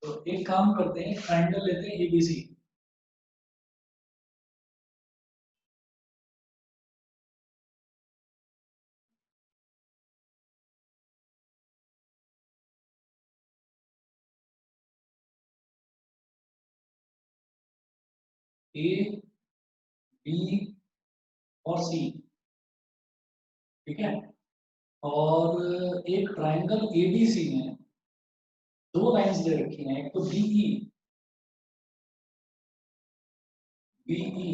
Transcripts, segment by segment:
तो एक काम करते हैं, ट्रायंगल लेते हैं एबीसी। ए बी और सी, ठीक है। और एक ट्रायंगल एबीसी में दो लाइंस दे रखी हैं, एक तो BE, BE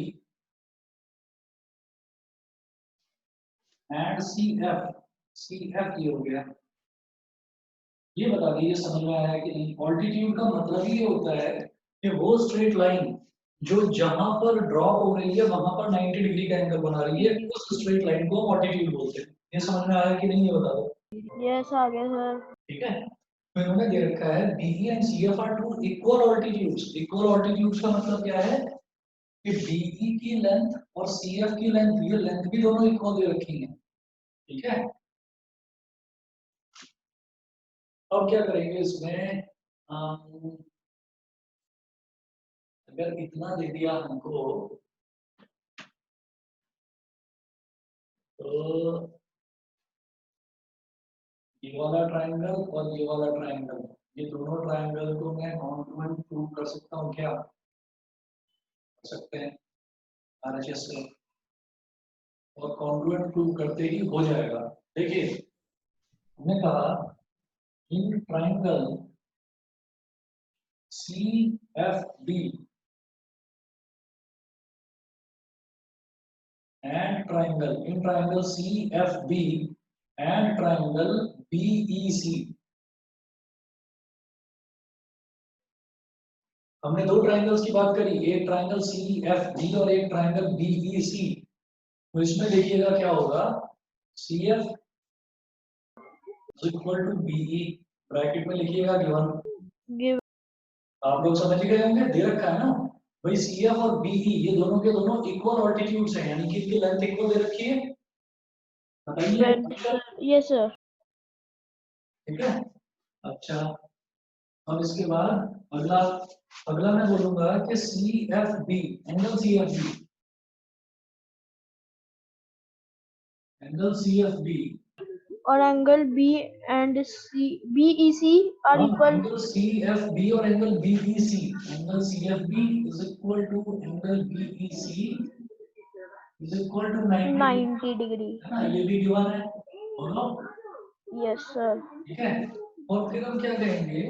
and C F, C F ये हो गया। ये बता दीजिए समझ में आया है कि नहीं। ऑल्टीट्यूड का मतलब ये होता है कि वो स्ट्रेट लाइन जो जहां पर ड्रॉप हो रही है वहां पर 90 डिग्री का एंगल बना रही है, उस स्ट्रेट लाइन को ऑल्टीट्यूड बोलते हैं। ये समझ में आया कि नहीं, ये बता दो। यस आ गया सर। ठीक है, तो इन्होंने दे रखा है BE and CF are two equal altitudes. Equal altitudes का मतलब क्या है कि बीई की लेंथ और सीएफ की लेंथ, ये लेंथ भी दोनों इक्वल दे रखी है, ठीक है। अब क्या करेंगे इसमें, अगर इतना दे दिया हमको तो ये वाला ट्रायंगल और ये वाला ट्रायंगल, ये दोनों ट्रायंगल को मैं कॉन्ग्रुएंट प्रूव कर सकता हूँ क्या? कर सकते हैं आरएचएस से, और कॉन्ग्रुएंट प्रूव करते ही हो जाएगा। देखिए हमने कहा in triangle C F B and triangle, in triangle CFB and triangle BEC, हमने दो ट्रायंगल्स की बात करी, एक ट्रायंगल CFB और एक ट्रायंगल BEC। तो इसमें देखिएगा क्या होगा, CF equal to BE, bracket में लिखिएगा गिवन। आप लोग समझ गए होंगे, दे रखा है ना भाई, CF और BE ये दोनों के दोनों इक्वल ऑल्टीट्यूड्स हैं, यानी कि इनकी लेंथ इक्वल दे रखी है। बताइए। Yes sir. ठीक है, अच्छा। अब इसके बाद अगला अगला मैं बोलूंगा कि C F B, angle C F B, angle C F B और angle B and C B E C are equal. Angle C F B और angle B E C, angle C F B is equal to angle B E C is equal to 90 degree. है ना, ये भी given है, बोलो। Yes sir. ठीक है, और फिर हम क्या कहेंगे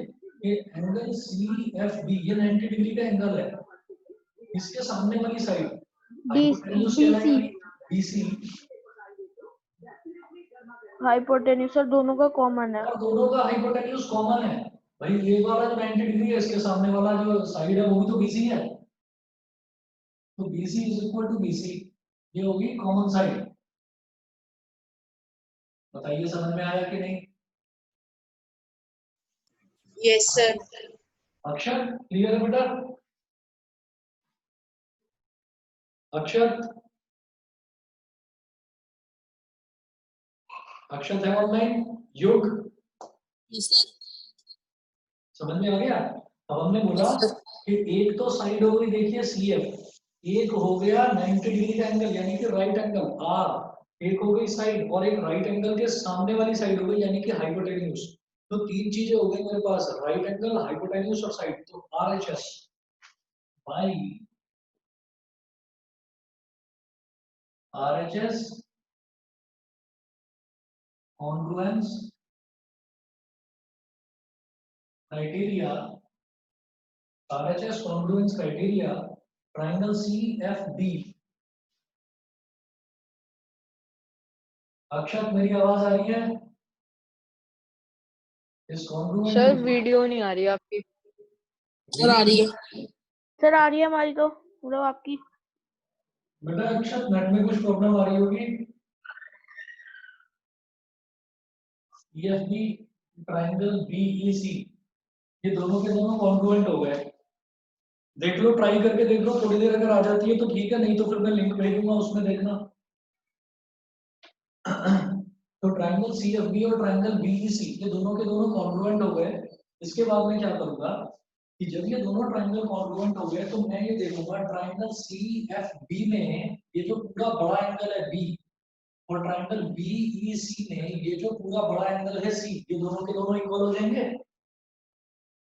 कि एंगल सी एफ बी ये 90 डिग्री का एंगल है, इसके सामने वाली side hypotenuse BC, BC, hypotenuse sir दोनों का कॉमन है। और दोनों का हाइपोटेन्यूज कॉमन है भाई। ये वाला जो 90 डिग्री है, इसके सामने वाला जो साइड है वो भी तो बीसी है, तो BC is equal to BC, ये होगी कॉमन साइड। बताइए समझ में आया कि नहीं? Yes sir. अक्षर क्लियर है बेटा? अक्षर, अक्षर है ऑनलाइन? युग समझ में आ गया? अब हमने बोला कि एक तो साइड हो गई, देखिए सी एफ, एक हो गया 90 डिग्री का एंगल यानी कि राइट एंगल आर, एक हो गई साइड, और एक राइट एंगल के सामने वाली साइड हो गई यानी कि हाइपोटेन्यूज। तो तीन चीजें हो गई मेरे पास, राइट एंगल, हाइपोटेन्यूज और साइड। तो RHS by RHS congruence criteria, RHS congruence criteria triangle CFB. Akshat मेरी आवाज आ रही है? इस कॉन्ग्रुएंट सर वीडियो नहीं आ रही आपकी। सर आ रही है। सर आ रही है हमारी, तो मतलब आपकी। बेटा अक्षत नेट में कुछ प्रॉब्लम आ रही होगी। सीएफबी ट्रायंगल बीईसी ये दोनों के दोनों कॉन्ग्रुएंट हो गए। देख लो, ट्राई करके देख लो, थोड़ी देर अगर आ जाती है तो ठीक है, नहीं तो फिर मैं लिंक भेजूंगा, उसमें देखना। तो ट्रायंगल सीएफबी और ट्रायंगल बीईसी ये दोनों के दोनों कॉन्ग्रुएंट हो गए। इसके बाद मैं क्या करूंगा, कि जब ये दोनों ट्राइंगल कॉन्ग्रुएंट हो गए तो मैं ये देखूंगा ट्राइंगल सी एफ बी में ये जो पूरा बड़ा एंगल है बी और ट्राइंगल बी ई सी में ये जो पूरा बड़ा एंगल है सी, ये दोनों के दोनों इक्वल हो जाएंगे।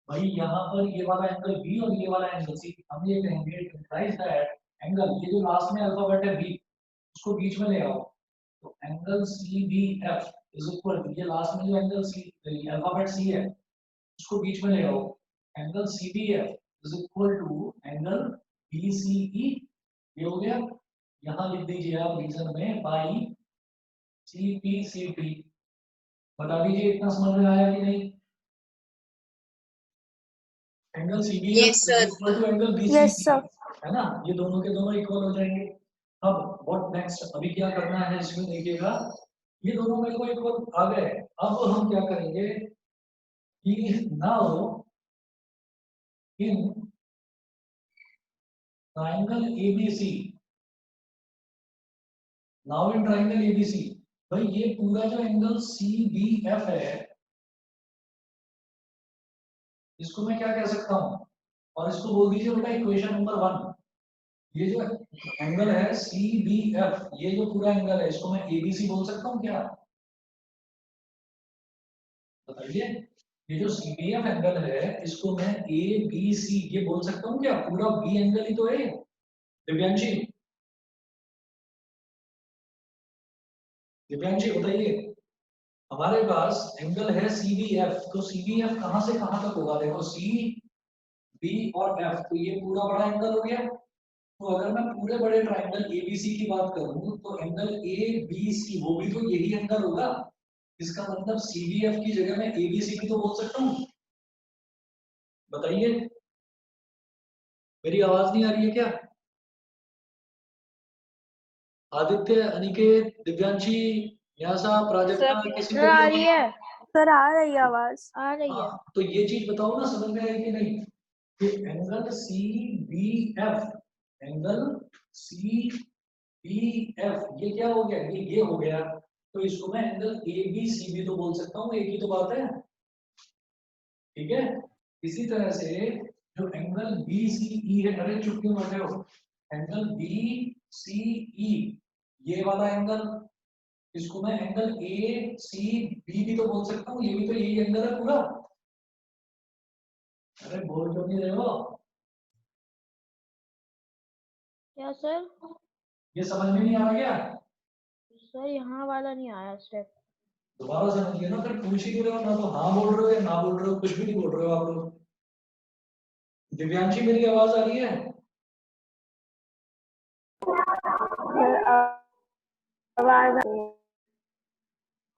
भाई यहाँ पर ये वाला एंगल बी और ये वाला एंगल सी, हम ये कहेंगे इट इंप्लाइज दैट एंगल, ये जो लास्ट में अल्फाबेट है बी उसको बीच में ले आओ, तो angle C B F is equal to, ये लास्ट में जो एंगल सी अल्फाबेट सी है उसको बीच में ले आओ, angle C B F is equal to angle B C E, ये हो गया। यहाँ लिख दीजिए आप रीजन में by C P C T, बता दीजिए इतना समझ में आया कि नहीं। Angle C B F Yes, sir. Equal to angle B Yes, C, sir. है ना, ये दोनों के दोनों इक्वल हो जाएंगे। अब व्हाट नेक्स्ट, अभी क्या करना है इसमें देखिएगा, ये दोनों मेरे को इक्वल आ गए, अब हम क्या करेंगे कि now in triangle ABC, now in triangle ABC, भाई ये पूरा जो एंगल सी बी एफ है इसको मैं क्या कह सकता हूँ, और इसको बोल दीजिए बेटा इक्वेशन नंबर 1। ये जो एंगल है सी बी एफ, ये जो पूरा एंगल है इसको मैं एबीसी बोल सकता हूँ क्या, बताइए। ये जो सी बी एफ एंगल है इसको मैं ए बी सी ये बोल सकता हूँ क्या, पूरा बी एंगल ही तो है दिव्यांशी, दिव्यांशी बताइए। हमारे पास एंगल है सी बी एफ, तो सी बी एफ कहां से कहां तक होगा, देखो सी बी और एफ, तो ये पूरा बड़ा एंगल हो गया। तो अगर मैं पूरे बड़े ट्राइंगल एबीसी की बात करूं तो एंगल ए बी सी वो भी तो यही एंगल होगा, इसका मतलब सी बी एफ की जगह मैं एबीसी भी तो बोल सकता हूँ, बताइए। मेरी आवाज नहीं आ रही है क्या? आदित्य, अनिकेत, दिव्यांशी, न्यासा, प्राजक्ता, किसी को सर आ भी रही है, सर आ रही है आवाज। आ रही है। हाँ, तो ये चीज बताओ ना समझ में आई कि नहीं, कि angle C B F, angle C B F ये क्या हो गया, ये हो गया, तो इसको मैं एंगल ए बी सी भी तो बोल सकता हूँ, एक ही तो बात है, ठीक है। इसी तरह से जो एंगल बी सी ई है, अरे चुप क्यों बैठे हो, एंगल बी सी ई ये वाला एंगल, इसको मैं एंगल ए सी बी भी तो बोल सकता हूँ, ये भी तो यही एंगल है पूरा। अरे बोल क्यों नहीं रहे हो, क्या सर? ये समझ में नहीं आ रहा क्या? सर यहाँ वाला नहीं आया स्टेप। दोबारा समझिए ना, फिर पूछ ही नहीं रहे हो ना, तो हाँ बोल रहे हो या ना बोल रहे हो, कुछ भी नहीं बोल रहे हो आप लोग। दिव्यांशी मेरी आवाज आ रही है? आवाज आ रही है।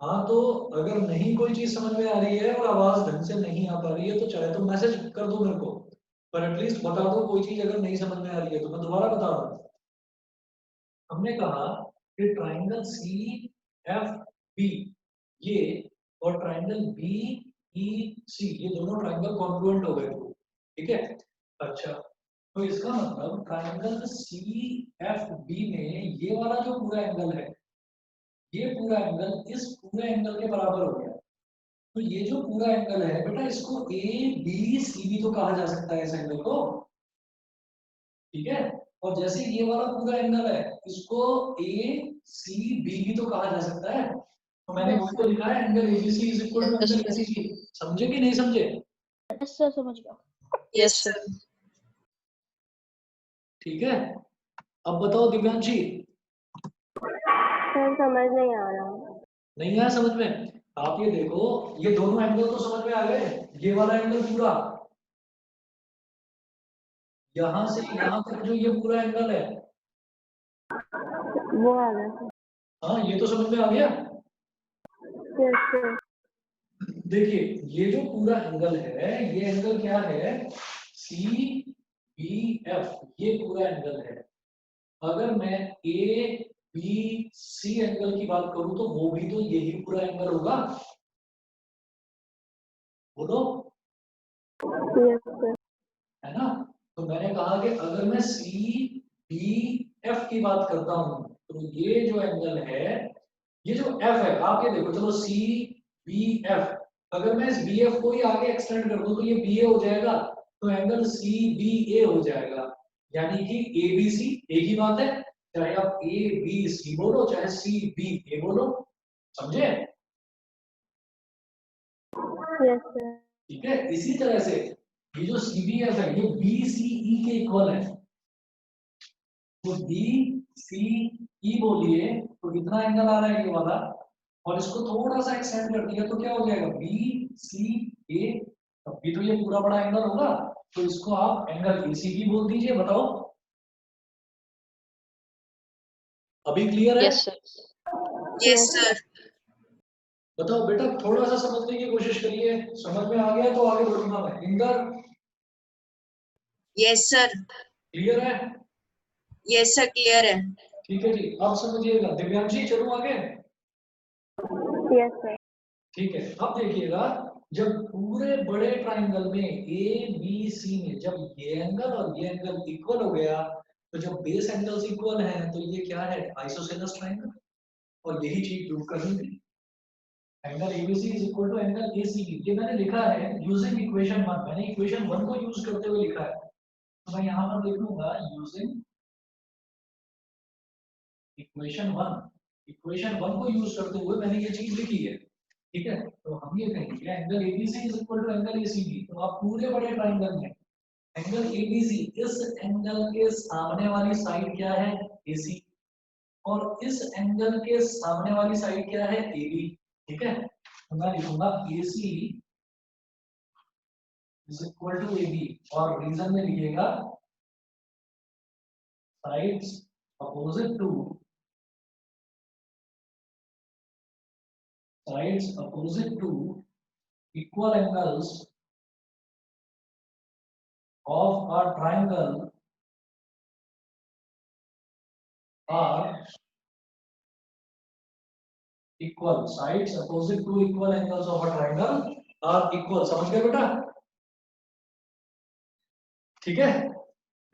हाँ, तो अगर नहीं कोई चीज समझ में आ रही है और आवाज ढंग से नहीं आ पा रही है तो चाहे तो मैसेज कर दो मेरे को, पर एटलीस्ट बता दो कोई चीज अगर नहीं समझ में आ रही है तो मैं दोबारा बता रहा हूँ। हमने कहा कि ट्राइंगल सी एफ बी ये और ट्राइंगल बी ई सी ये दोनों ट्राइंगल कॉन्ग्रुएंट हो गए, ठीक है। अच्छा, तो इसका मतलब ट्राइंगल सी एफ बी में ये वाला जो पूरा एंगल है, ये पूरा एंगल इस पूरे एंगल के बराबर हो गया। तो ये जो पूरा एंगल है बेटा इसको ए बी सी भी तो कहा जा सकता है इस एंगल को, ठीक है। और जैसे ये वाला पूरा एंगल है इसको ए सी बी भी तो कहा जा सकता है, तो मैंने Yes, वही तो लिखा है angle ABC is equal to Yes, angle sir. ACC, समझे कि नहीं समझे? यस सर समझ गया। Yes, sir. ठीक है। अब बताओ दिव्यांशी, सर समझ नहीं आ रहा। नहीं आया समझ में? आप ये देखो, ये दोनों एंगल तो समझ में आ गए, ये वाला एंगल पूरा यहां से यहां तक जो ये पूरा एंगल है, वो आ गया। हाँ ये तो समझ में आ गया। Yes sir. देखिए ये जो पूरा एंगल है ये एंगल क्या है, सी बी एफ ये पूरा एंगल है। अगर मैं ए बी सी एंगल की बात करूं तो वो भी तो यही पूरा एंगल होगा, बोलो, यस सर। है ना। तो मैंने कहा कि अगर मैं सी बी एफ की बात करता हूं तो ये जो एंगल है, ये जो एफ है, आप ये देखो, चलो सी बी एफ, अगर मैं इस बी एफ को ही आगे एक्सटेंड कर दूं तो ये बी ए हो जाएगा, तो एंगल सी बी ए हो जाएगा, यानी कि ए बी सी एक ही बात है, चाहे आप ए बी सी बोलो चाहे सी बी ए बोलो, समझे? Yes, sir. ठीक है, इसी तरह से ये जो सी बी एफ है ये बी सी ई के इक्वल है, तो बी सी ई बोलिए तो कितना एंगल आ रहा है ये वाला, और इसको थोड़ा सा एक्सटेंड कर दिया तो क्या हो जाएगा बी सी ए, तब भी तो ये पूरा बड़ा एंगल होगा, तो इसको आप एंगल ए सी बी बोल दीजिए। बताओ अभी क्लियर है? Yes sir. बताओ बेटा थोड़ा सा समझने की कोशिश करिए, समझ में आ गया तो आगे बढ़ूंगा मैं। Inder yes sir. क्लियर है? यस सर क्लियर है। ठीक है जी, अब समझिएगा। दिव्यांशी चलो आगे। Yes, sir. ठीक है, अब देखिएगा, जब पूरे बड़े ट्राइंगल में ए बी सी में जब ये एंगल और ये एंगल इक्वल हो गया, तो जब बेस एंगल्स इक्वल हैं तो ये क्या है, आइसोसेलेस ट्राइंगल, और यही चीज प्रूव करनी थी। Angle ABC is equal to angle ACB, ये मैंने लिखा है यूजिंग इक्वेशन 1, मैंने इक्वेशन 1 को यूज करते हुए लिखा है, तो मैं यहाँ पर लिख लूंगा यूजिंग इक्वेशन 1, इक्वेशन 1 को यूज करते हुए मैंने ये चीज लिखी है। ठीक है, तो हम ये कहेंगे angle ABC is equal to angle ACB, तो आप पूरे बड़े ट्राइंगल में एंगल एबीसी, इस एंगल के सामने वाली साइड क्या है, एसी, और इस एंगल के सामने वाली साइड क्या है, एबी। ठीक है, तो मैं लिखूंगा AC is equal to AB, और रीजन में लिखिएगा sides opposite to, sides opposite to equal angles of a triangle are equal, sides opposite to equal angles of a triangle are equal। समझ गए बेटा? ठीक है,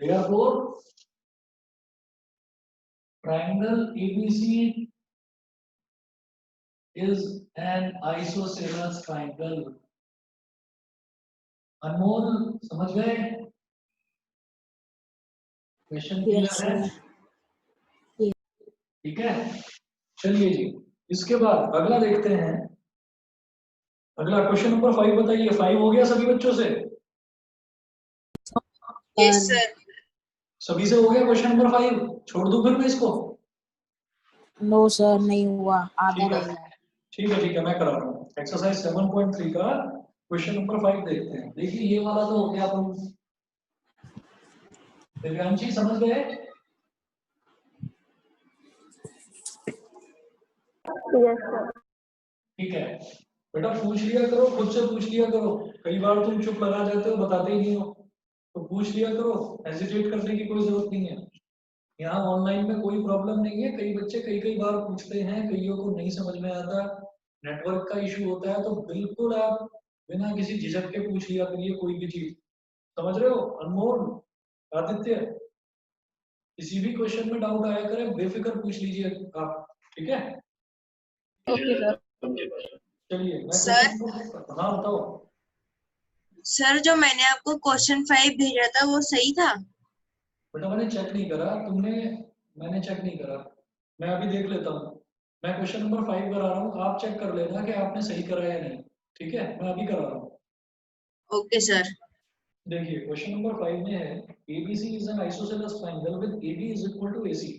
therefore triangle ABC is an isosceles triangle। अनमोल समझ गए? Question clear है? ठीक है, चलिए जी, इसके बाद अगला देखते हैं। अगला क्वेश्चन नंबर 5 बताइए। 5 हो गया सभी बच्चों से? Yes sir. सभी से हो गया क्वेश्चन नंबर 5? छोड़ दूं फिर मैं इसको? नो सर नहीं हुआ, आधा ठीक है, रह गया। ठीक है, मैं करा रहा हूँ। एक्सरसाइज 7.3 का क्वेश्चन नंबर 5 देखते हैं। देखिए ये वाला तो हो गया, अपन दिव्यांशी समझ गए? Yes, sir. ठीक है बेटा, पूछ लिया करो, खुद से पूछ लिया करो। कई बार तुम चुप लगा जाते हो, बताते ही नहीं हो, तो पूछ लिया करो, हेजिटेट करने की कोई जरूरत नहीं है। यहाँ ऑनलाइन में कोई प्रॉब्लम नहीं है। कई बच्चे कई कई बार पूछते हैं, कईयों को नहीं समझ में आता, नेटवर्क का इशू होता है, तो बिल्कुल आप बिना किसी झिझक के पूछ लिया करिए कोई भी चीज। समझ रहे हो? अनमोल, आदित्य, किसी भी क्वेश्चन में डाउट आया करे बेफिक्र पूछ लीजिए आप। ठीक है, ओके सर। चलिए मैं सर क्वेश्चन, हाँ बताओ। सर जो मैंने आपको क्वेश्चन 5 भेजा था वो सही था? बेटा मैंने चेक नहीं करा, तुमने, मैंने चेक नहीं करा, मैं अभी देख लेता हूँ। मैं क्वेश्चन नंबर 5 करा रहा हूँ, आप चेक कर लेना कि आपने सही करा या नहीं। ठीक है, मैं अभी करा रहा हूँ। Okay sir. देखिए क्वेश्चन नंबर 5 में है ABC is an isosceles triangle with AB is equal to AC।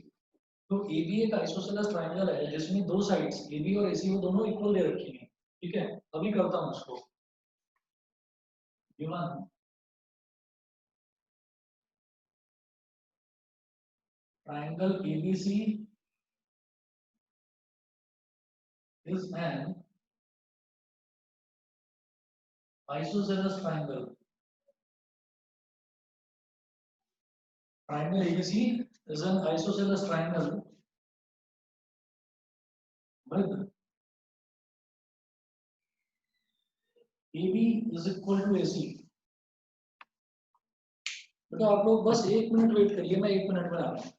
तो AB एक आइसोसेलेस ट्रायंगल है जिसमें दो साइड्स AB और AC वो दोनों इक्वल दे रखी हैं। ठीक है, अभी करता हूँ उसको। Given triangle ABC is an isosceles triangle। Triangle ABC is an isosceles triangle with AB is equal to AC। बेटा आप लोग बस 1 मिनट वेट करिए, मैं 1 मिनट में आ रहा हूँ।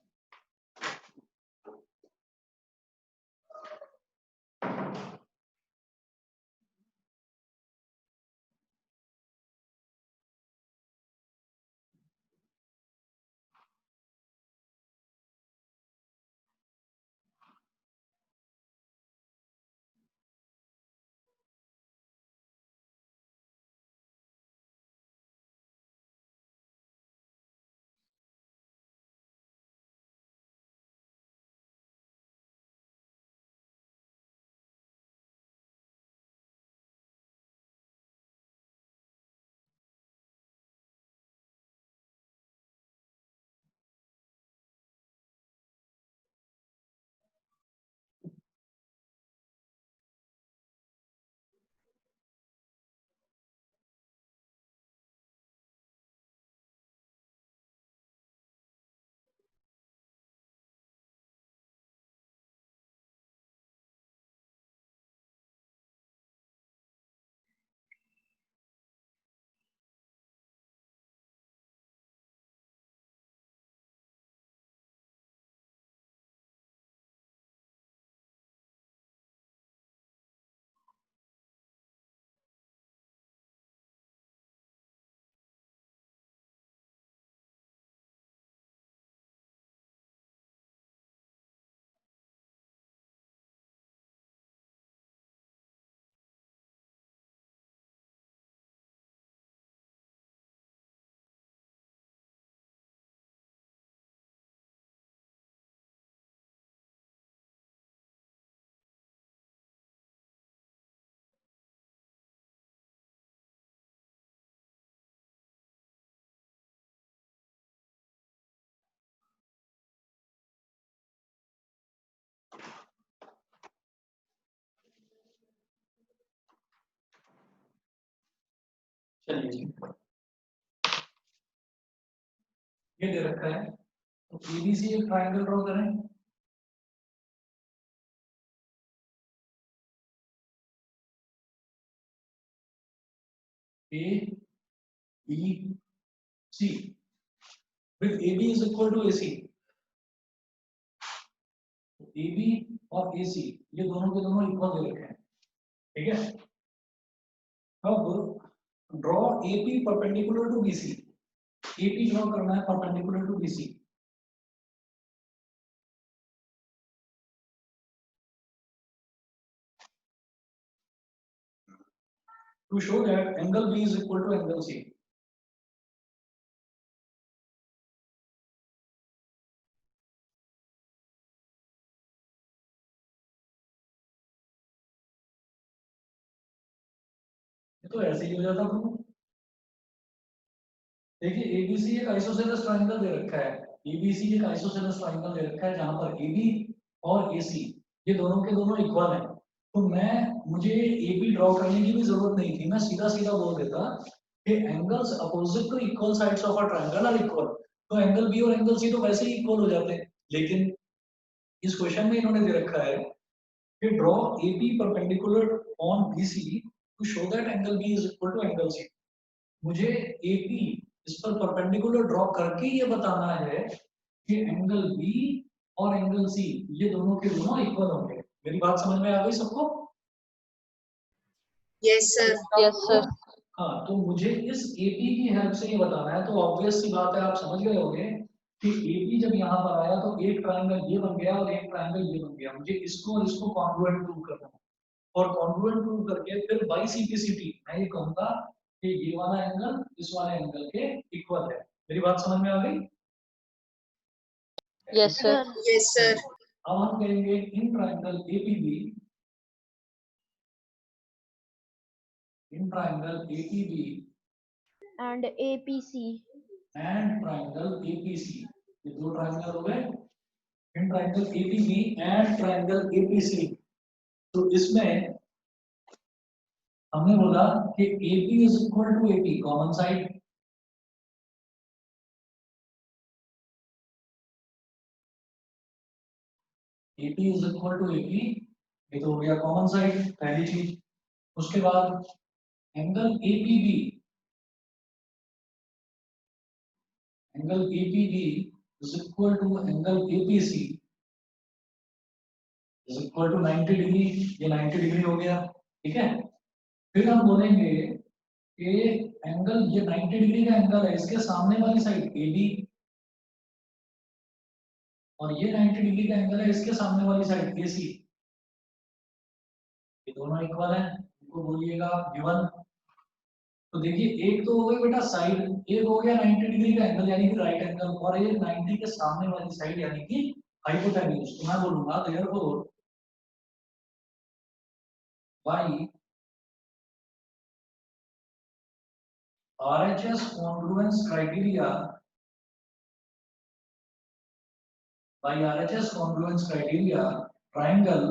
चलिए जी, ये दे रखा है तो एबीसी एक ट्रायंगल ड्रॉ करें। A B C with AB is equal to AC। AB और AC ये दोनों के दोनों इक्वल दे रखे हैं, ठीक है। अब draw AP perpendicular to BC। AP draw करना है perpendicular to BC। To show that angle B is equal to angle C. तो ऐसे ही हो जाता है। देखिए ABC एक आइसोसेलेस ट्रायंगल दे रखा है। ABC एक आइसोसेलेस ट्रायंगल दे रखा है जहां पर AB और AC ये दोनों के दोनों इक्वल हैं। तो मुझे AB ड्रॉ करने की भी जरूरत नहीं थी, मैं सीधा सीधा बोल देता कि angles opposite to equal sides of a triangle are equal. तो एंगल B और एंगल C तो वैसे ही इक्वल हो जाते हैं। लेकिन इस क्वेश्चन में इन्होंने दे रखा है कि draw AP perpendicular on BC to show that angle B is equal to angle C। मुझे AP इस पर परपेंडिकुलर ड्रॉ करके ये बताना है कि एंगल B और एंगल C ये दोनों के दोनों इक्वल होंगे। मेरी बात समझ में आ गई सबको? Yes sir. Yes, sir. हाँ, तो मुझे इस AP की हेल्प से ये बताना है। तो ऑब्वियस सी बात है, आप समझ गए होंगे कि AP जब यहाँ पर आया तो एक ट्रायंगल ये बन गया और एक ट्रायंगल ये बन गया। मुझे इसको और इसको कॉन्ग्रुएंट प्रूव करना है और कॉन्ग्रुएंट प्रूव करके फिर बाई सिंप्लिसिटी मैं ये कहूंगा कि ये वाला एंगल इस वाले एंगल के इक्वल है। मेरी बात समझ में आ गई? Yes, sir. Yes sir. अब हम कहेंगे in triangle APB, in triangle APB and APC and triangle APC, ये दो ट्रायंगल हो गए। In triangle APB and triangle APC, तो इसमें हमने बोला कि AP is equal to AP common side, AP is equal to AP, ये तो हो गया कॉमन साइड पहली चीज। उसके बाद angle APB, angle APB is equal to angle APC is equal to 90 degree, ये 90 डिग्री हो गया, ठीक है। फिर हम बोलेंगे कि एंगल ये 90 डिग्री का एंगल है, इसके सामने वाली साइड AB और ये 90 डिग्री का एंगल है इसके सामने वाली साइड AC, ये दोनों इक्वल हैं, इनको बोलिएगा गिवन। तो देखिए एक तो हो गई बेटा साइड, एक हो गया 90 डिग्री का एंगल यानी कि राइट एंगल, और एक 90 के सामने वाली साइड यानी कि हाइपोटेन्यूज। तो मैं बोलूंगा therefore by RHS congruence criteria, by RHS congruence criteria triangle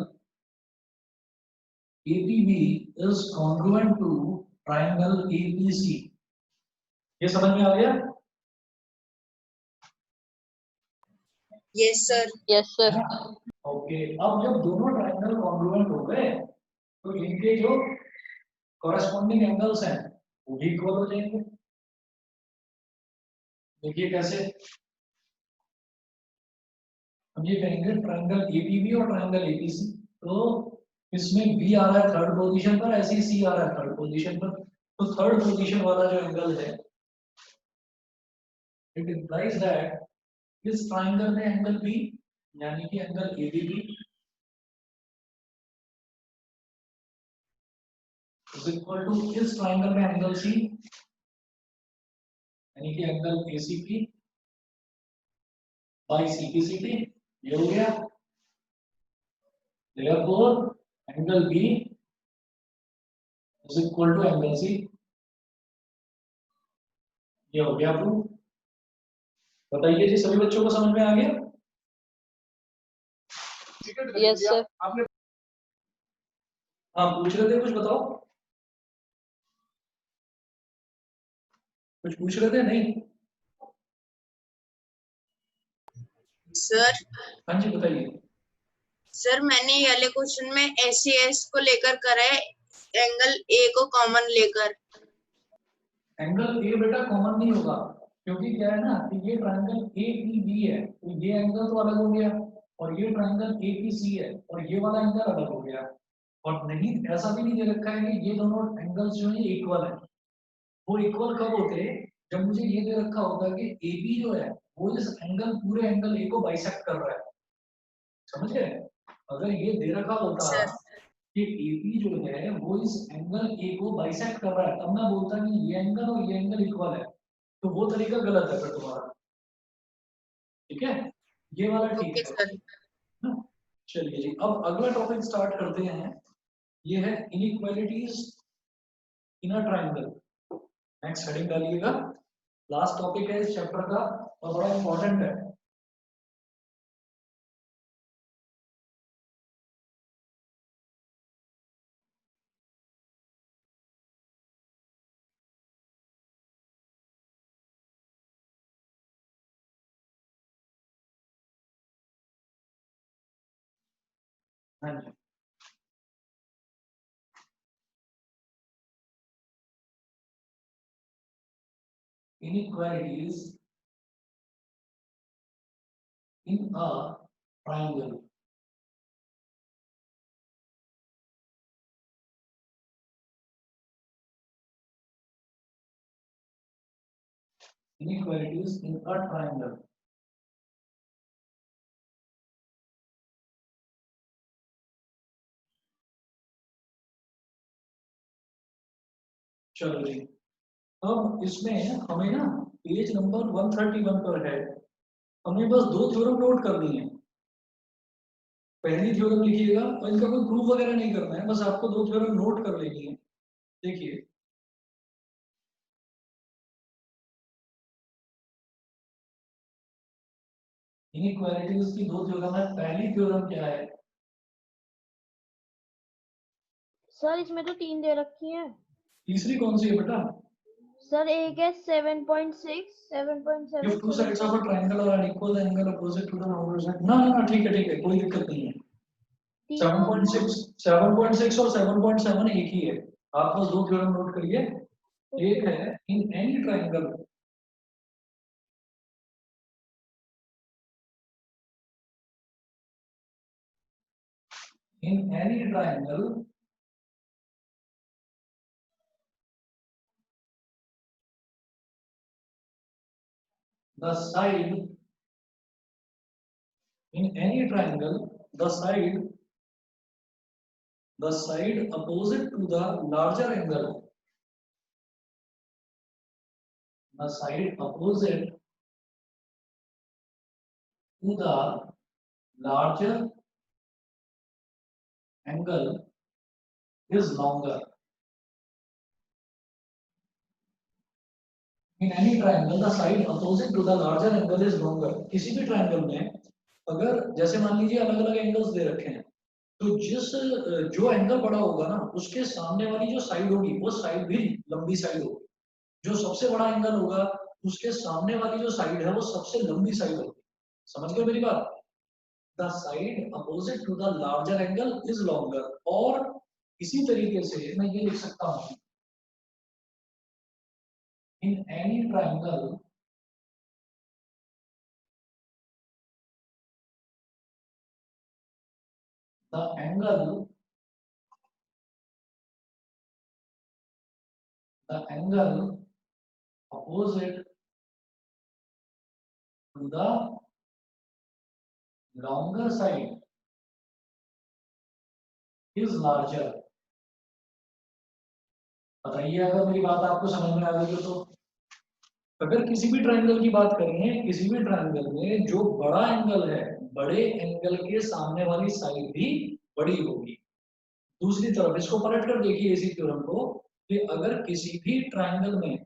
APB is congruent to triangle APC। ये समझ में आ गया? Yes sir. Yes, sir. Okay, अब जब दोनों ट्रायंगल कॉन्ग्रुएंट हो गए तो इनके जो कॉरेस्पॉन्डिंग एंगल्स हैं वो भी इक्वल हो जाएंगे। देखिए कैसे, हम ये कहेंगे ट्रायंगल APB और ट्रायंगल APC, तो इसमें B आ रहा है थर्ड पोजीशन पर, ऐसे ही C आ रहा है थर्ड पोजीशन पर। तो थर्ड पोजीशन वाला जो एंगल है इट इंप्लाइज दैट इस ट्रायंगल में एंगल B यानी कि angle ABB is equal to इस ट्रायंगल में एंगल C यानी कि एंगल ACP बाई CPCT, ये हो गया। Therefore angle B is equal to angle C, ये हो गया प्रूफ। बताइए जी सभी बच्चों को समझ में आ गया? Yes, sir. हाँ पूछ रहे थे कुछ, बताओ। कुछ पूछ रहे थे? नहीं? सर हाँ जी बताइए। सर मैंने ये वाले क्वेश्चन में एस को लेकर करा है, एंगल ए को कॉमन लेकर। एंगल ए बेटा कॉमन नहीं होगा, क्योंकि क्या है ना कि ये ट्रायंगल ए पी बी है, तो ये एंगल तो अलग हो गया, और ये ट्रायंगल ए पी सी है, और ये वाला एंगल अलग हो गया। और नहीं, ऐसा भी नहीं दे रखा है कि ये दोनों एंगल्स जो है इक्वल है। वो इक्वल कब होते हैं? जब मुझे ये दे रखा होगा कि ए बी जो है वो इस एंगल पूरे एंगल ए को बाइसेक्ट कर रहा है। समझ गए? अगर ये दे रखा होता सर कि AP जो है वो इस एंगल A को बाइसेक्ट कर रहा है, तब मैं बोलता कि ये एंगल और ये एंगल इक्वल है, तो वो तरीका गलत है फिर तुम्हारा। ठीक है, ये वाला ठीक ओके है सर। ना? चलिए जी, अब अगला टॉपिक स्टार्ट करते हैं। ये है inequalities in a triangle. Next heading डालिएगा, लास्ट टॉपिक है इस चैप्टर का और बड़ा इंपॉर्टेंट है। हाँ जी, inequalities in a triangle. Inequalities in a triangle. चलो जी, अब इसमें हमें ना पेज नंबर 131 पर है, हमें बस दो थ्योरम नोट करनी है। पहली थ्योरम लिखिएगा, और इनका कोई प्रूफ वगैरह नहीं करना है, बस आपको दो थ्योरम नोट कर लेनी है। देखिए, इनइक्वालिटीज की दो थ्योरम है। पहली थ्योरम क्या है? सर इसमें तो 3 दे रखी हैं। तीसरी कौन सी है बेटा? सर एक है 7.6 If 7.7 two sides of a 7.6। triangle are unequal, the angle opposite to the longer side। ना ना ना, ठीक है, कोई दिक्कत नहीं है। तीनों 7.6 और 7.7 एक ही है। आप बस दो थ्योरम नोट करिए। एक है इन any triangle, in any triangle the side, in any triangle the side opposite to the larger angle, the side opposite to the larger angle is longer। In any triangle the side opposite to the larger angle is longer। किसी भी triangle में अगर जैसे मान लीजिए अलग अलग angles दे रखे हैं, तो जो एंगल बड़ा होगा ना उसके सामने वाली जो साइड होगी वो साइड भी लंबी साइड होगी। जो सबसे बड़ा एंगल होगा उसके सामने वाली जो साइड है वो सबसे लंबी साइड होगी। समझ गए मेरी बात? The side opposite to the larger angle is longer. और इसी तरीके से मैं ये लिख सकता हूं, in any triangle the angle opposite to the longer side is larger। बताइए अगर मेरी बात आपको समझ में आ गई हो तो। अगर किसी भी ट्रायंगल की बात करें, किसी भी ट्रायंगल में जो बड़ा एंगल है, बड़े एंगल के सामने वाली साइड भी बड़ी होगी। दूसरी तरफ इसको पलट कर देखिए इसी थ्योरम को, कि अगर किसी भी ट्रायंगल में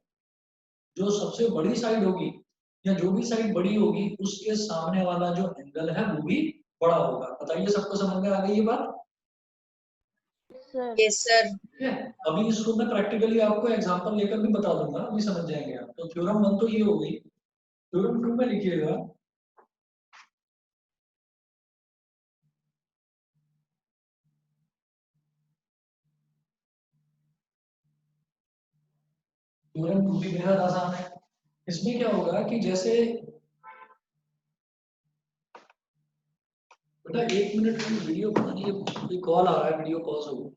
जो सबसे बड़ी साइड होगी या जो भी साइड बड़ी होगी उसके सामने वाला जो एंगल है वो भी बड़ा होगा। बताइए सबको समझ में आ गई ये बात? sir. Yes sir. ठीक है, अभी इसको मैं प्रैक्टिकली आपको एग्जांपल लेकर भी बता दूंगा, अभी समझ जाएंगे आप। तो थ्योरम 1 तो ये हो गई। थ्योरम 2 में लिखिएगा, थ्योरम 2 भी बेहद आसान है। इसमें क्या होगा कि जैसे बेटा 1 मिनट की वीडियो बनानी है, कोई कॉल आ रहा है, वीडियो पॉज हो गई।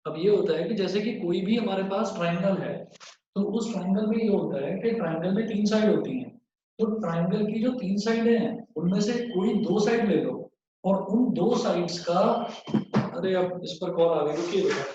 अब ये होता है कि जैसे कि कोई भी हमारे पास ट्रायंगल है, तो उस ट्रायंगल में ये होता है कि ट्रायंगल में 3 साइड होती हैं। तो ट्रायंगल की जो 3 साइडें हैं उनमें से कोई 2 साइड ले लो और उन 2 साइड्स का, अरे अब इस पर कॉल आ गई, रुकिए बेटा।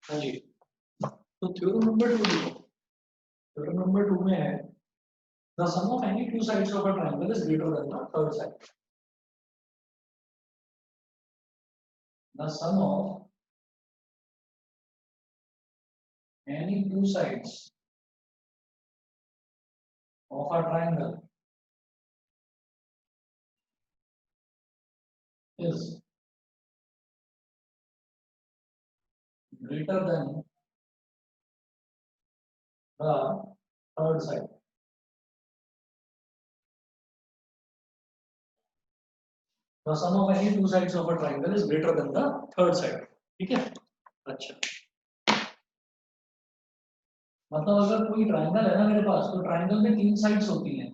हाँ जी, तो थ्योरम नंबर 2 देखो। थ्योरम नंबर 2 में है, the sum of any two sides of a triangle is greater than the third side. The sum of any two sides of a triangle is greater than the third side. The sum of any two sides of a triangle is greater than the third side. ठीक है, अच्छा, मतलब अगर कोई triangle है ना मेरे पास, तो ट्रायंगल में 3 साइड्स होती हैं,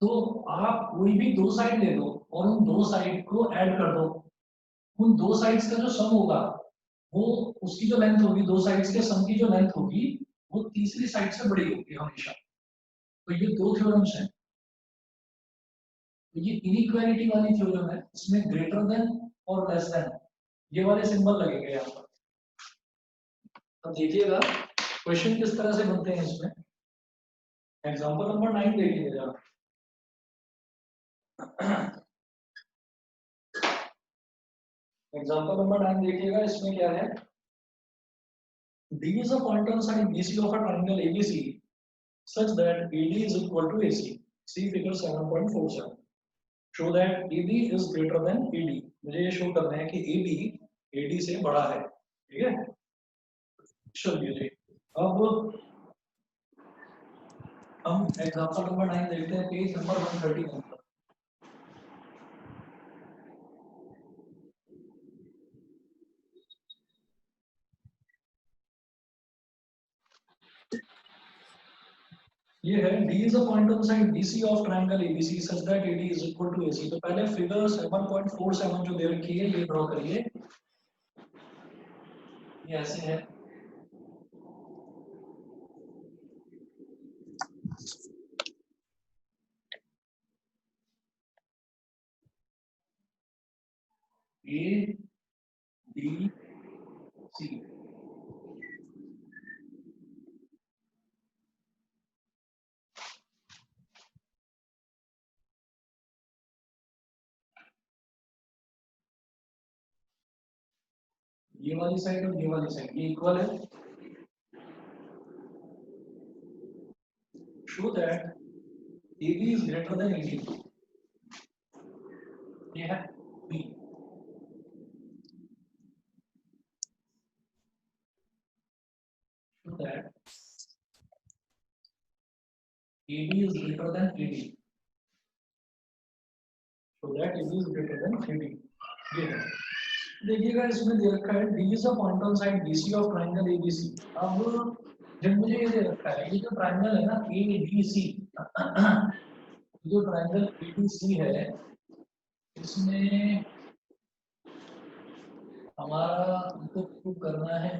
तो आप कोई भी 2 साइड ले लो और उन 2 साइड को ऐड कर दो। उन 2 साइड्स का जो सम होगा, वो उसकी जो लेंथ होगी, 2 साइड्स के सम की जो लेंथ होगी, वो तीसरी साइड से बड़ी होगी हमेशा। तो ये 2 थ्योरम्स हैं। तो ये इनइक्वालिटी वाली थ्योरम है, इसमें ग्रेटर देन और लेस देन ये वाले सिंबल लगेंगे यहाँ पर। अब देखिएगा क्वेश्चन किस तरह से बनते हैं इसमें। एग्जांपल नंबर 9 देखिएगा। एग्जांपल नंबर 9 देखिएगा, इसमें क्या है, D is a point on side BC of a triangle ABC such that AD is equal to AC. See figure 7.47. Show that AB is greater than AD. मुझे ये show करना है कि AB AD से बड़ा है, ठीक है। चलिए जी, अब हम एग्जांपल नंबर 9 देखते हैं, पेज नंबर 131 पर। ये है D is a point on side BC of triangle ABC such that AD is equal to AC। तो पहले फिगर 7.47 जो दे रखी है ये ड्रॉ करिए। ये ऐसे है, A D C। ये वाली साइड और ये वाली साइड ये इक्वल है। Show that AB is greater than AD। ये है B। Show that AB is greater than AD। so that AB is greater than 3D. ये है। देखिएगा इसमें दे रखा है D is a point on side BC of triangle ABC। अब जब मुझे ये दे रखा है, ये जो ट्राइंगल है ना ADC, जो ट्राइंगल ADC है, इसमें हमारा हमको प्रूव करना है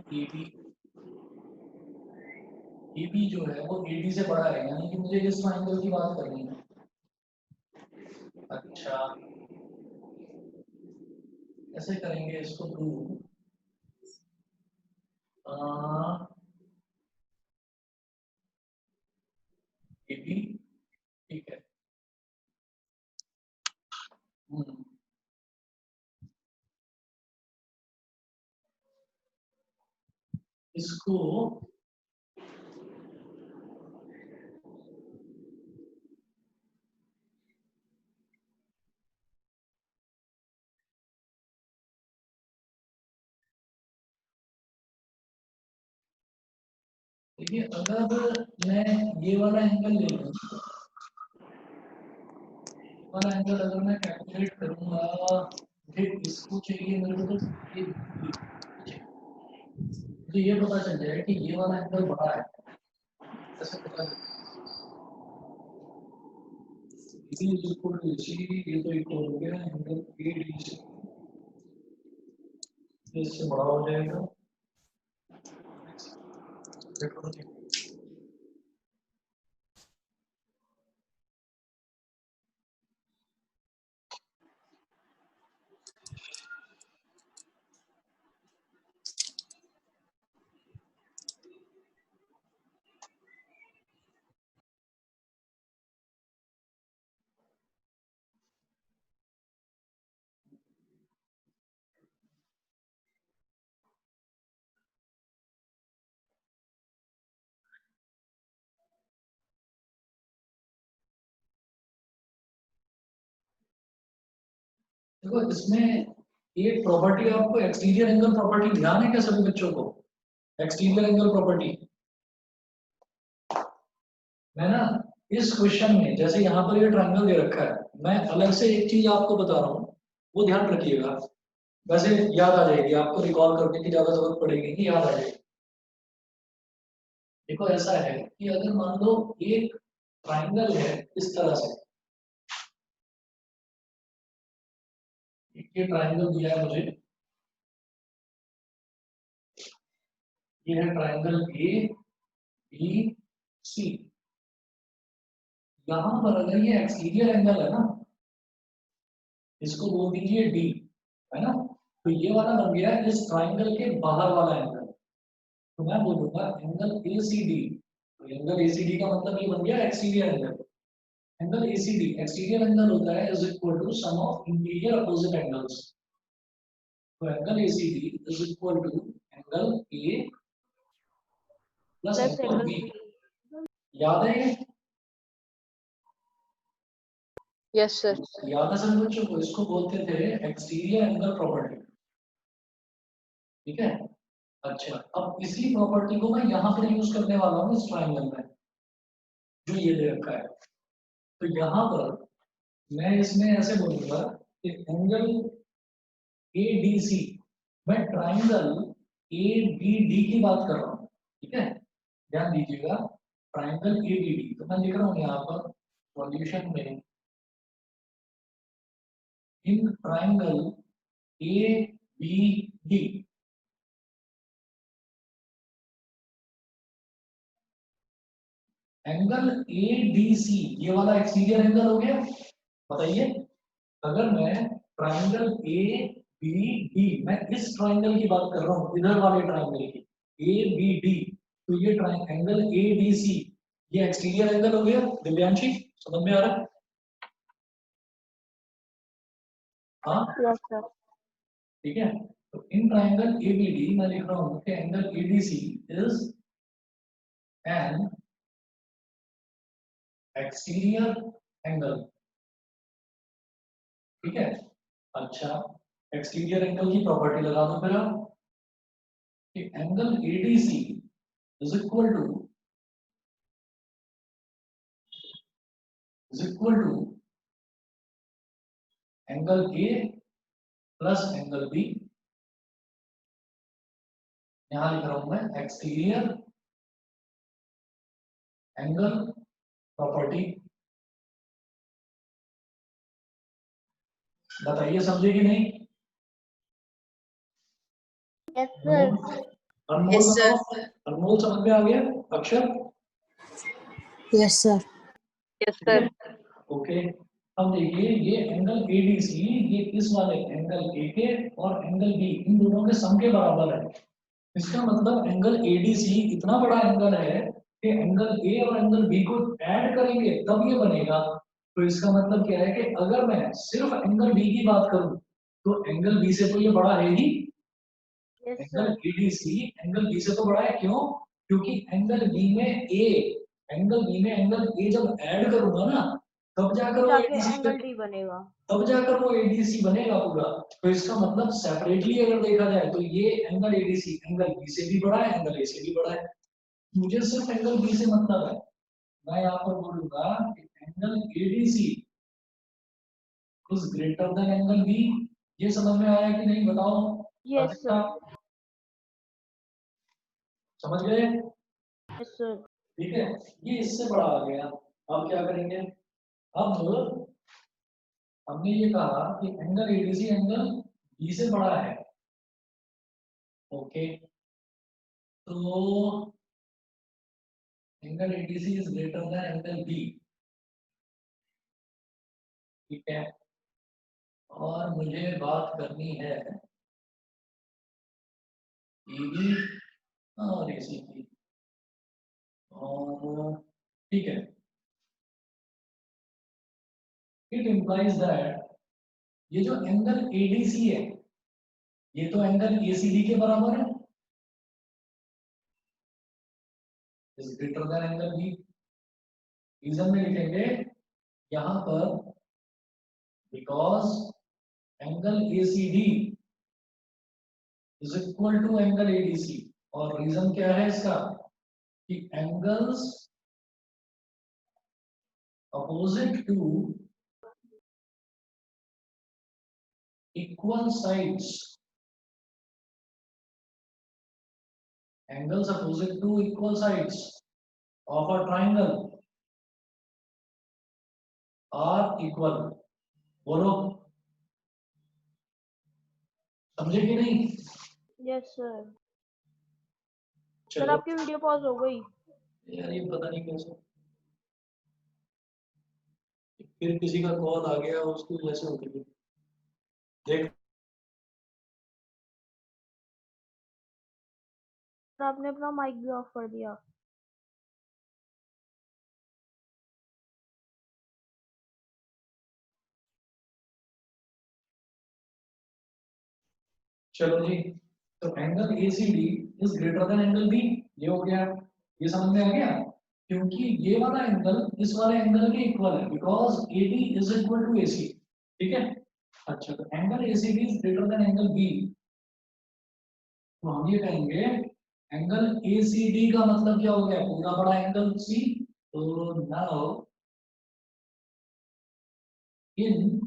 AB जो है वो AD से बड़ा है, यानी कि मुझे इस ट्राइंगल की बात करनी है। अच्छा, कैसे करेंगे इसको प्रूव? AB ठीक है। इसको देखिए, अगर मैं ये वाला एंगल ले लूं, वाला एंगल अगर मैं कैलकुलेट करूंगा, फिर इसको चाहिए मेरे को, तो मुझे ये पता चल जाए कि ये वाला एंगल बड़ा है। कैसे पता चले? ये तो इक्वल हो गया एंगल ADC, इससे बड़ा हो जाएगा। देखो, इसमें एक प्रॉपर्टी आपको एक्सटीरियर एंगल प्रॉपर्टी ध्यान है क्या सभी बच्चों को? एक्सटीरियर एंगल प्रॉपर्टी मैं ना इस क्वेश्चन में, जैसे यहाँ पर ये ट्रायंगल दे रखा है, मैं अलग से एक चीज आपको बता रहा हूँ, वो ध्यान रखिएगा। वैसे याद आ जाएगी आपको, रिकॉल करने की ज्यादा जरूरत पड़ेगी कि याद आ जाएगी। देखो, ऐसा है कि अगर मान लो एक ट्रायंगल है इस तरह से, ये ट्रायंगल दिया है मुझे, ये है ट्रायंगल ABC। यहाँ पर अगर ये एक्सटीरियर एंगल है ना, इसको बोल दीजिए D, है ना, तो ये वाला बन गया इस ट्रायंगल के बाहर वाला एंगल, तो मैं बोलूंगा एंगल ACD। तो एंगल ACD का मतलब ये बन गया exterior angle. Angle ACD exterior angle होता है is equal to sum of interior opposite angles. तो angle ACD is equal to angle A plus plus angle angle B। B। याद है ये? Yes sir. याद है सभी बच्चों को? इसको बोलते थे एक्सटीरियर एंगल प्रॉपर्टी। ठीक है। अच्छा, अब इसी प्रॉपर्टी को मैं यहाँ पर यूज करने वाला हूँ इस ट्रायंगल में जो ये दे रखा है। तो यहाँ पर मैं इसमें ऐसे बोलूंगा कि एंगल ADC, मैं ट्रायंगल ABD की बात कर रहा हूँ। ठीक है, ध्यान दीजिएगा, ट्रायंगल ABD। तो मैं लिख रहा हूँ यहाँ पर सॉल्यूशन में, in triangle ABD angle ADC, ये वाला एक्सटीरियर एंगल हो गया। बताइए, अगर मैं ट्रायंगल ABD, मैं इस ट्रायंगल की बात कर रहा हूँ, इधर वाले ट्रायंगल की ABD, तो ये एंगल ADC, ये एक्सटीरियर एंगल हो गया। दिव्यांशी, समझ में आ रहा है? हाँ, Yes, sir. ठीक है। तो इन ट्रायंगल ABD मैं लिख रहा हूँ कि angle ADC is an exterior angle. ठीक है। अच्छा, एक्सटीरियर एंगल की प्रॉपर्टी लगा दो फिर आप कि angle ADC is equal to angle A plus angle B, यहां लिख रहा हूं मैं एक्सटीरियर एंगल प्रॉपर्टी। बताइए समझे कि नहीं? Yes sir. Anmol Yes, sir. बताओ, अनमोल समझ में आ गया? अक्षर Yes, sir. Yes sir. Okay. अब देखिए ये एंगल एडीसी, ये इस वाले एंगल ए के और एंगल बी इन दोनों के सम के बराबर है। इसका मतलब एंगल एडीसी इतना बड़ा एंगल है कि एंगल ए और एंगल बी को ऐड करेंगे तब ये बनेगा। तो इसका मतलब क्या है कि अगर मैं सिर्फ एंगल बी की बात करूं तो एंगल बी से तो ये बड़ा है ही। Yes angle sir. ADC angle B से तो बड़ा है, क्यों? क्योंकि एंगल बी में एंगल ए जब ऐड करूंगा ना तब जाकर वो जाके एडीसी एंगल डी बनेगा। तब जाकर वो एडीसी बनेगा पूरा। तो इसका मतलब सेपरेटली अगर देखा जाए तो ये एंगल एडीसी एंगल बी से भी बड़ा है, एंगल ए से भी बड़ा है। मुझे सिर्फ एंगल बी से मतलब है। मैं यहाँ पर बोलूंगा कि angle ADC is greater than angle B. ये समझ में आया कि नहीं बताओ? Yes sir. समझ गए? Yes sir. ठीक है, ये इससे बड़ा आ गया। अब क्या करेंगे? अब हमने ये कहा कि एंगल एडीसी एंगल बी से बड़ा है। ओके, तो angle ADC is greater than angle B, ठीक है। और मुझे बात करनी है ईबी और एसी की, और ठीक है, इट इम्प्लाइज दैट ये जो एंगल एडीसी है ये तो एंगल एसीडी के बराबर है, is greater than angle B. Reason में लिखेंगे यहां पर because angle ACD is equal to angle ADC. और रीजन क्या है इसका कि angles opposite to equal sides, angles opposite to equal sides of a triangle are equal। बोलो, समझे कि नहीं? Yes sir. सर चलो आपकी वीडियो पॉज हो गई। यार ये पता नहीं कैसे, फिर किसी का कॉल आ गया उसकी वजह से होती है। देख सर आपने अपना माइक भी ऑफ कर दिया। चलो जी, तो angle ACD is greater than angle B, ये हो गया। ये समझ में आ गया? क्योंकि ये वाला एंगल इस वाले एंगल के इक्वल है, because AD is equal to AC, ठीक है। अच्छा, तो angle ACD is greater than angle B, तो हम ये कहेंगे एंगल एसीडी का मतलब क्या हो गया? पूरा बड़ा एंगल सी। तो नाउ इन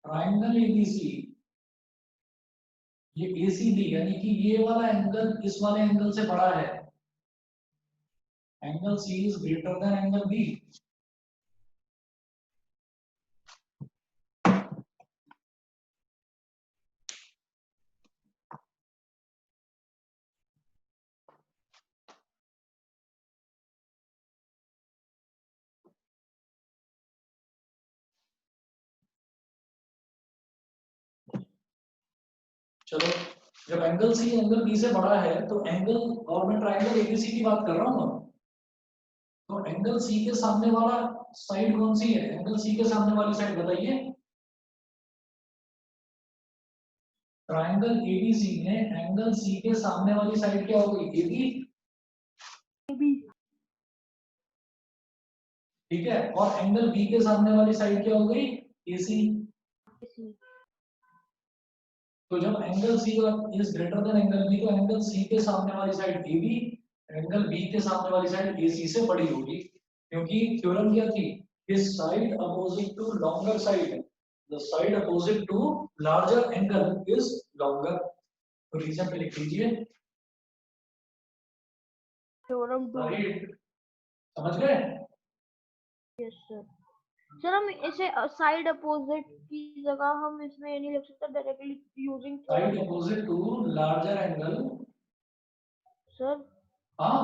ट्रायंगल एबीसी ये एसीडी यानी कि ये वाला एंगल इस वाले एंगल से बड़ा है, angle C is greater than angle B. चलो, जब एंगल सी एंगल बी से बड़ा है तो एंगल, और मैं ट्रायंगल एबीसी की बात कर रहा हूँ, तो एंगल सी के सामने वाला साइड कौन सी है? एंगल सी के सामने वाली साइड बताइए। ट्रायंगल एबीसी में एंगल सी के सामने वाली साइड क्या होगी? एबी, ठीक है। और एंगल बी के सामने वाली साइड क्या हो गई? एसी। तो जब angle C is greater than angle B तो एंगल सी के सामने वाली साइड एबी, एंगल बी के सामने वाली साइड एसी से बड़ी होगी, क्योंकि थ्योरम क्या थी कि side opposite to longer side the side opposite to larger angle is longer. तो रीजन पे लिख लीजिए थ्योरम 2 राइट, समझ गए? Yes sir. सर हम इसे साइड अपोजिट की जगह हम इसमें ये नहीं लिख सकते directly using side opposite to larger angle, sir हाँ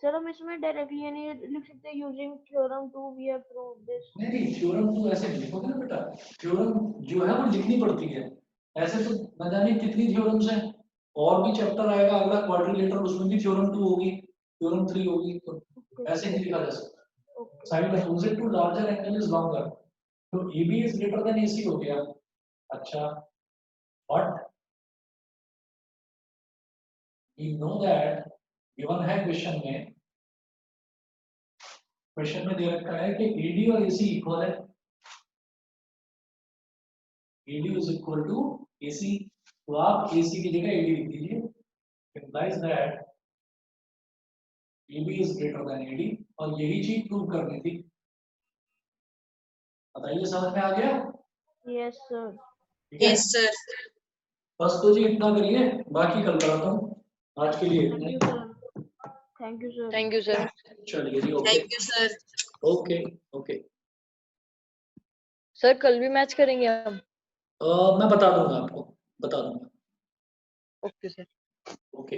सर हम इसमें डायरेक्टली ये नहीं लिख सकते using theorem 2 we have proved this. नहीं थ्योरम तो ऐसे लिखोगे ना बेटा, थ्योरम जो है वो लिखनी पड़ती है, ऐसे तो न जाने कितनी थ्योरम्स हैं, और भी चैप्टर आएगा अगला क्वाड्रिलेटरल, उसमें भी थ्योरम 2 होगी, थ्योरम 3 होगी, तो ऐसे नहीं लिखा जा सकता। Side opposite to larger angle is longer, तो AB is greater than AC हो गया। अच्छा, but we know that given है क्वेश्चन में, क्वेश्चन में दे रखा है कि AD और AC इक्वल है, AD is equal to AC, तो आप AC की जगह AD लिख दीजिए, implies that AB is greater than AD, और यही चीज प्रूव करनी थी। बताइए समझ में आ गया? Yes sir. ठीक है, यस सर। बस तो जी इतना करिए, बाकी कल कराता हूँ, आज के लिए thank you sir. Thank you sir. Thank you sir. चलिए जी, okay thank you sir. Okay okay. Sir कल भी मैच करेंगे हम? मैं बता दूंगा आपको, बता दूंगा। Okay sir. ओके।